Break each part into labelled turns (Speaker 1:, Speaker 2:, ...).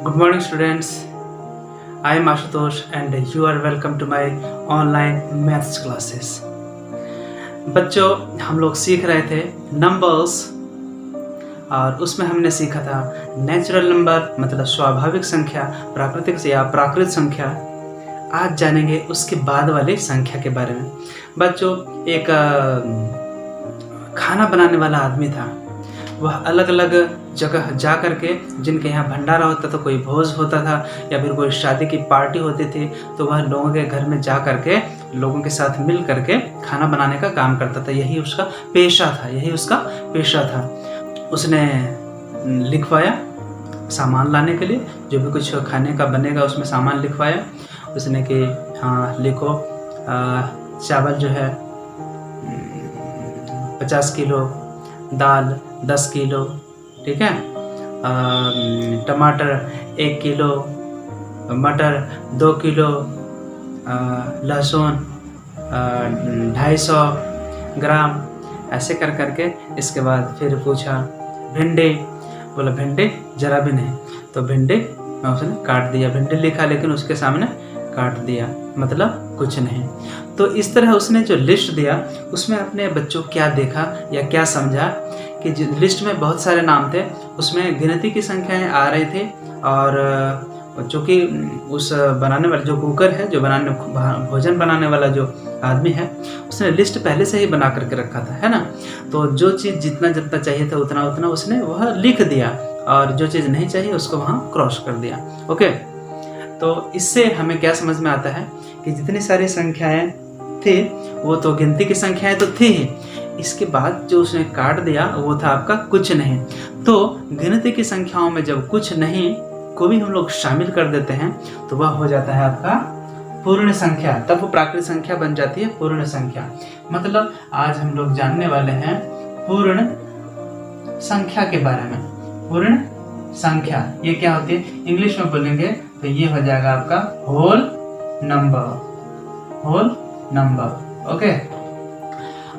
Speaker 1: Good morning, students. I am Ashutosh, and you are welcome to my online maths classes. बच्चों, हम लोग सीख रहे थे नंबर्स और उसमें हमने सीखा था नेचुरल नंबर मतलब स्वाभाविक संख्या, प्राकृतिक या प्राकृत संख्या। आज जानेंगे उसके बाद वाली संख्या के बारे में। बच्चों, एक खाना बनाने वाला आदमी था। वह अलग अलग जगह जा कर के, जिनके यहाँ भंडारा होता था, कोई भोज होता था या फिर कोई शादी की पार्टी होती थी, तो वह लोगों के घर में जा कर के लोगों के साथ मिल करके खाना बनाने का काम करता था। यही उसका पेशा था। उसने लिखवाया सामान लाने के लिए, जो भी कुछ खाने का बनेगा उसमें सामान लिखवाया उसने कि हाँ लिखो, चावल जो है 50 किलो, दाल 10 किलो, ठीक है, टमाटर 1 किलो, मटर 2 किलो, लहसुन 250 ग्राम, ऐसे कर करके। इसके बाद फिर पूछा भिंडी, बोला भिंडी जरा भी नहीं, तो भिंडी उसने काट दिया। भिंडी लिखा लेकिन उसके सामने काट दिया, मतलब कुछ नहीं। तो इस तरह उसने जो लिस्ट दिया उसमें अपने बच्चों क्या देखा या क्या समझा कि लिस्ट में बहुत सारे नाम थे, उसमें गिनती की संख्याएं आ रही थी। और चूँकि उस बनाने वाला जो कुकर है, जो भोजन बनाने वाला जो आदमी है, उसने लिस्ट पहले से ही बना करके रखा था, है ना। तो जो चीज़ जितना जितना चाहिए था उतना उतना उसने वह लिख दिया, और जो चीज़ नहीं चाहिए उसको वहाँ क्रॉस कर दिया। ओके, तो इससे हमें क्या समझ में आता है कि जितनी सारी संख्याएं थी वो तो गिनती की संख्याएं तो थी ही, इसके बाद जो उसने काट दिया वो था आपका कुछ नहीं। तो गिनती की संख्याओं में जब कुछ नहीं को भी हम लोग शामिल कर देते हैं तो वह हो जाता है आपका पूर्ण संख्या। तब वो प्राकृत संख्या बन जाती है पूर्ण संख्या। मतलब आज हम लोग जानने वाले हैं पूर्ण संख्या के बारे में। पूर्ण संख्या ये क्या होती है, इंग्लिश में बोलेंगे तो ये हो जाएगा आपका होल नंबर। ओके,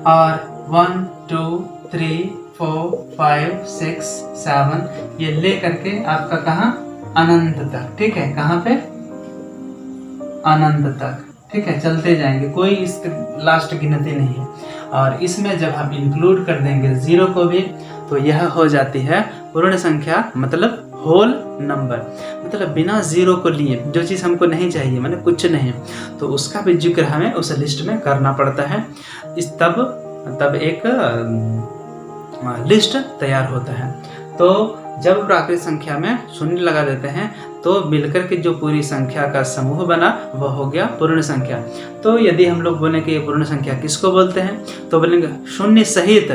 Speaker 1: और 1 2 3 4 5 6 7 ये ले करके आपका कहाँ अनंत तक, ठीक है, कहाँ पे अनंत तक, ठीक है, चलते जाएंगे, कोई इस लास्ट गिनती नहीं है। और इसमें जब हम इंक्लूड कर देंगे 0 को भी तो यह हो जाती है पूर्ण संख्या, मतलब होल नंबर। मतलब बिना 0 को लिए जो चीज़ हमको नहीं चाहिए, माने कुछ नहीं, तो उसका भी जिक्र हमें उस लिस्ट में करना पड़ता है। इस तब एक लिस्ट तैयार होता है। तो जब प्राकृत संख्या में शून्य लगा देते हैं तो मिलकर के जो पूरी संख्या का समूह बना वह हो गया पूर्ण संख्या। तो यदि हम लोग बोलें कि ये पूर्ण संख्या किसको बोलते हैं, तो बोलेंगे शून्य सहित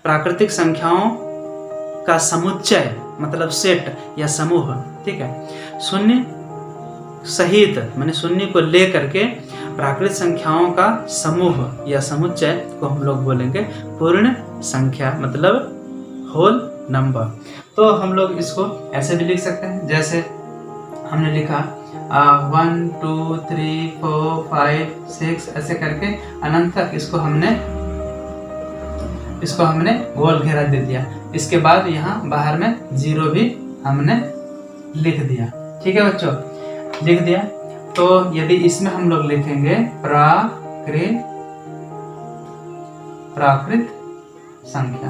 Speaker 1: प्राकृतिक संख्याओं का समुच्चय, मतलब सेट या समूह, ठीक है। शून्य सहित माने शून्य को ले करके प्राकृत संख्याओं का समूह या समुच्चय को हम लोग बोलेंगे पूर्ण संख्या, मतलब होल नंबर। तो हम लोग इसको ऐसे भी लिख सकते हैं, जैसे हमने लिखा 1 2 3 4 5 6 ऐसे करके अनंत तक। इसको हमने गोल घेरा दे दिया। इसके बाद यहाँ बाहर में 0 भी हमने लिख दिया, ठीक है बच्चों, लिख दिया। तो यदि इसमें हम लोग लिखेंगे प्राकृत संख्या,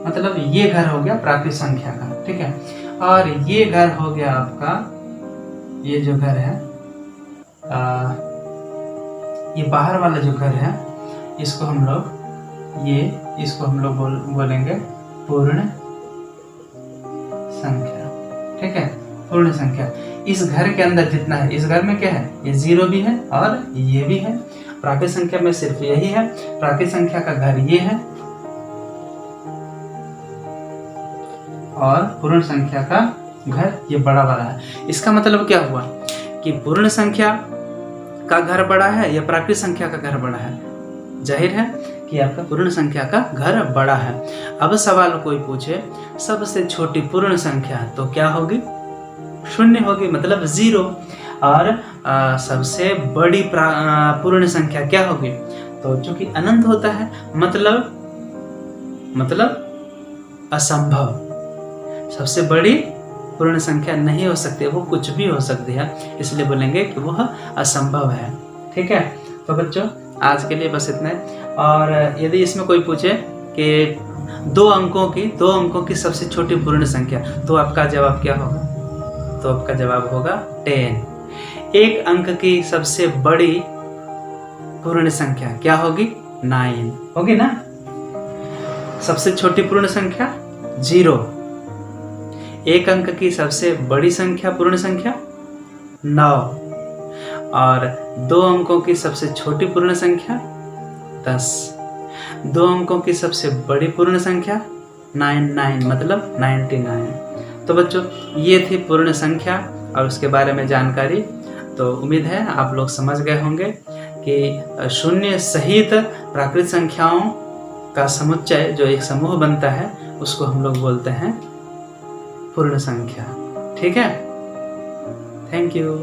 Speaker 1: मतलब ये घर हो गया प्राकृत संख्या का, ठीक है। और ये घर हो गया आपका, ये जो घर है ये बाहर वाला जो घर है, इसको हम लोग बोलेंगे पूर्ण संख्या, ठीक है, पूर्ण संख्या। इस घर के अंदर जितना है, इस घर में क्या है, ये 0 भी है और ये भी है। प्राकृत संख्या में सिर्फ यही है, प्राकृत संख्या का घर ये है और पूर्ण संख्या का घर ये बड़ा वाला है। इसका मतलब क्या हुआ कि पूर्ण संख्या का घर बड़ा है या प्राकृत संख्या का घर बड़ा है? जाहिर है कि आपका पूर्ण संख्या का घर बड़ा है। अब सवाल कोई पूछे सबसे छोटी पूर्ण संख्या तो क्या होगी? शून्य होगी, मतलब 0। और सबसे बड़ी पूर्ण संख्या क्या होगी? तो चूंकि अनंत होता है, मतलब असंभव। सबसे बड़ी पूर्ण संख्या नहीं हो सकती, वो कुछ भी हो सकती है, इसलिए बोलेंगे कि वह असंभव है। ठीक है, तो बच्चों आज के लिए बस इतना है। और यदि इसमें कोई पूछे कि 2 अंकों की सबसे छोटी पूर्ण संख्या, तो आपका जवाब क्या होगा? तो आपका जवाब होगा 10। 1 अंक की सबसे बड़ी पूर्ण संख्या क्या होगी? 9 होगी ना। सबसे छोटी पूर्ण संख्या 0। 1 अंक की सबसे बड़ी संख्या पूर्ण संख्या 9, और 2 अंकों की सबसे छोटी पूर्ण संख्या 10। 2 अंकों की सबसे बड़ी पूर्ण संख्या 99 मतलब 99। तो बच्चों ये थी पूर्ण संख्या और उसके बारे में जानकारी। तो उम्मीद है आप लोग समझ गए होंगे कि शून्य सहित प्राकृत संख्याओं का समुच्चय जो एक समूह बनता है उसको हम लोग बोलते हैं पूर्ण संख्या। ठीक है, थैंक यू।